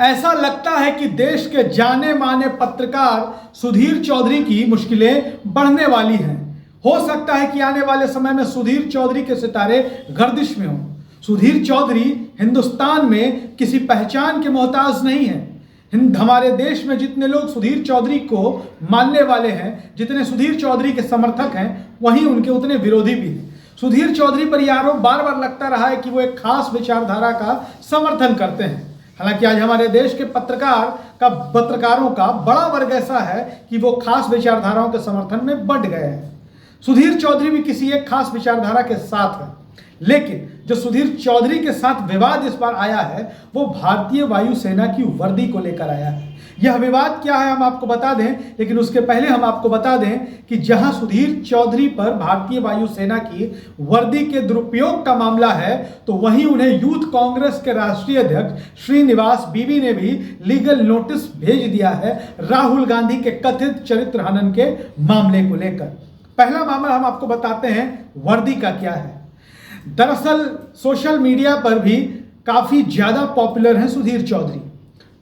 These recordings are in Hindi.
ऐसा लगता है कि देश के जाने माने पत्रकार सुधीर चौधरी की मुश्किलें बढ़ने वाली हैं। हो सकता है कि आने वाले समय में सुधीर चौधरी के सितारे गर्दिश में हों। सुधीर चौधरी हिंदुस्तान में किसी पहचान के मोहताज नहीं है। हमारे देश में जितने लोग सुधीर चौधरी को मानने वाले हैं, जितने सुधीर चौधरी के समर्थक हैं, वहीं उनके उतने विरोधी भी हैं। सुधीर चौधरी पर यह आरोप बार बार लगता रहा है कि वो एक खास विचारधारा का समर्थन करते हैं। हालांकि आज हमारे देश के पत्रकारों का बड़ा वर्ग ऐसा है कि वो खास विचारधाराओं के समर्थन में बढ़ गए हैं। सुधीर चौधरी भी किसी एक खास विचारधारा के साथ है, लेकिन जो सुधीर चौधरी के साथ विवाद इस बार आया है वो भारतीय वायुसेना की वर्दी को लेकर आया है। यह विवाद क्या है हम आपको बता दें, लेकिन उसके पहले हम आपको बता दें कि जहां सुधीर चौधरी पर भारतीय वायुसेना की वर्दी के दुरुपयोग का मामला है, तो वहीं उन्हें यूथ कांग्रेस के राष्ट्रीय अध्यक्ष श्रीनिवास बीवी ने भी लीगल नोटिस भेज दिया है राहुल गांधी के कथित चरित्र हनन के मामले को लेकर। पहला मामला हम आपको बताते हैं वर्दी का क्या है। दरअसल सोशल मीडिया पर भी काफी ज्यादा पॉपुलर हैं सुधीर चौधरी।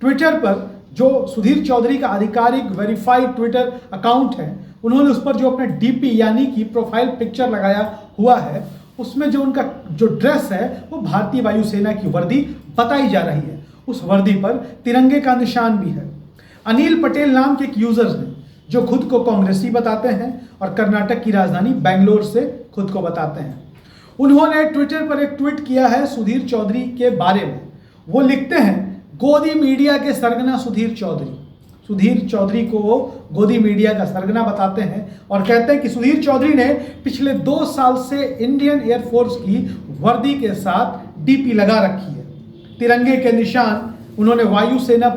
ट्विटर पर जो सुधीर चौधरी का आधिकारिक वेरीफाइड ट्विटर अकाउंट है, उन्होंने उस पर जो अपने डीपी यानी कि प्रोफाइल पिक्चर लगाया हुआ है, उसमें जो उनका जो ड्रेस है वो भारतीय वायुसेना की वर्दी बताई जा रही है। उस वर्दी पर तिरंगे का निशान भी है। अनिल पटेल नाम के एक यूजर्स ने, जो खुद को कांग्रेसी बताते हैं और कर्नाटक की राजधानी बेंगलोर से खुद को बताते हैं, उन्होंने ट्विटर पर एक ट्वीट किया है सुधीर चौधरी के बारे में। वो लिखते हैं, गोदी मीडिया के सरगना सुधीर चौधरी। सुधीर चौधरी को वो गोदी मीडिया का सरगना बताते हैं और कहते हैं कि सुधीर चौधरी ने पिछले 2 साल से इंडियन एयरफोर्स की वर्दी के साथ डीपी लगा रखी है। तिरंगे के निशान उन्होंने वायुसेना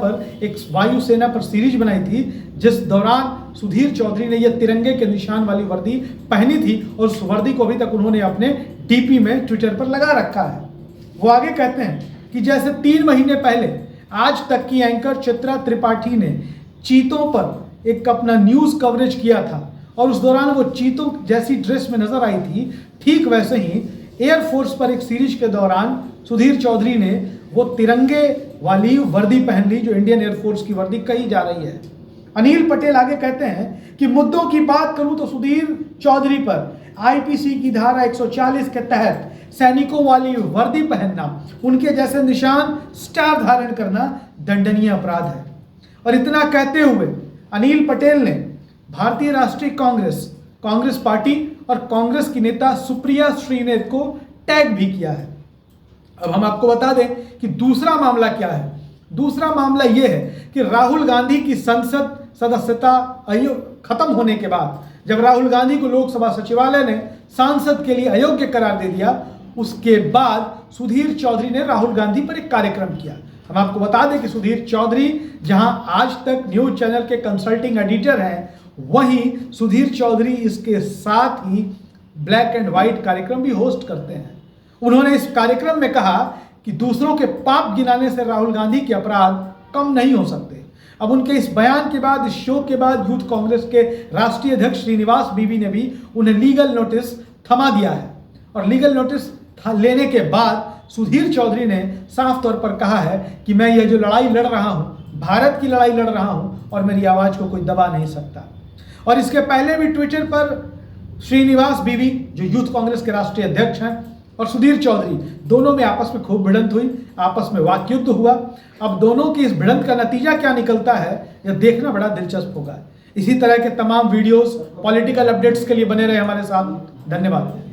पर सीरीज बनाई थी, जिस दौरान सुधीर चौधरी ने यह तिरंगे के निशान वाली वर्दी पहनी थी और उस वर्दी को अभी तक उन्होंने अपने डीपी में ट्विटर पर लगा रखा है। वो आगे कहते हैं कि जैसे 3 महीने पहले आज तक की एंकर चित्रा त्रिपाठी ने चीतों पर एक अपना न्यूज कवरेज किया था और उस दौरान वो चीतों जैसी ड्रेस में नजर आई थी, ठीक वैसे ही एयरफोर्स पर एक सीरीज के दौरान सुधीर चौधरी ने वो तिरंगे वाली वर्दी पहन ली, जो इंडियन एयरफोर्स की वर्दी कही जा रही है। अनिल पटेल आगे कहते हैं कि मुद्दों की बात करूं तो सुधीर चौधरी पर आईपीसी की धारा 140 के तहत सैनिकों वाली वर्दी पहनना, उनके जैसे निशान स्टार धारण करना दंडनीय अपराध है। और इतना कहते हुए अनिल पटेल ने भारतीय राष्ट्रीय कांग्रेस पार्टी और कांग्रेस की नेता सुप्रिया श्रीनेत को टैग भी किया है। अब हम आपको बता दें कि दूसरा मामला क्या है। दूसरा मामला यह है कि राहुल गांधी की संसद सदस्यता खत्म होने के बाद, जब राहुल गांधी को लोकसभा सचिवालय ने सांसद के लिए अयोग्य करार दे दिया, उसके बाद सुधीर चौधरी ने राहुल गांधी पर एक कार्यक्रम किया। हम आपको बता दें कि सुधीर चौधरी जहां आज तक न्यूज चैनल के कंसल्टिंग एडिटर हैं, वहीं सुधीर चौधरी इसके साथ ही ब्लैक एंड व्हाइट कार्यक्रम भी होस्ट करते हैं। उन्होंने इस कार्यक्रम में कहा कि दूसरों के पाप गिनाने से राहुल गांधी के अपराध कम नहीं हो सकते। अब उनके इस बयान के बाद, इस शो के बाद, यूथ कांग्रेस के राष्ट्रीय अध्यक्ष श्रीनिवास बीवी ने भी उन्हें लीगल नोटिस थमा दिया है। और लीगल नोटिस लेने के बाद सुधीर चौधरी ने साफ तौर पर कहा है कि मैं यह जो लड़ाई लड़ रहा हूं, भारत की लड़ाई लड़ रहा हूं और मेरी आवाज को कोई दबा नहीं सकता। और इसके पहले भी ट्विटर पर श्रीनिवास बीवी, जो यूथ कांग्रेस के राष्ट्रीय अध्यक्ष हैं, और सुधीर चौधरी, दोनों में आपस में खूब भिड़ंत हुई, आपस में वाकयुद्ध हुआ। अब दोनों की इस भिड़ंत का नतीजा क्या निकलता है, यह देखना बड़ा दिलचस्प होगा। इसी तरह के तमाम वीडियोस, पॉलिटिकल अपडेट्स के लिए बने रहे हमारे साथ। धन्यवाद।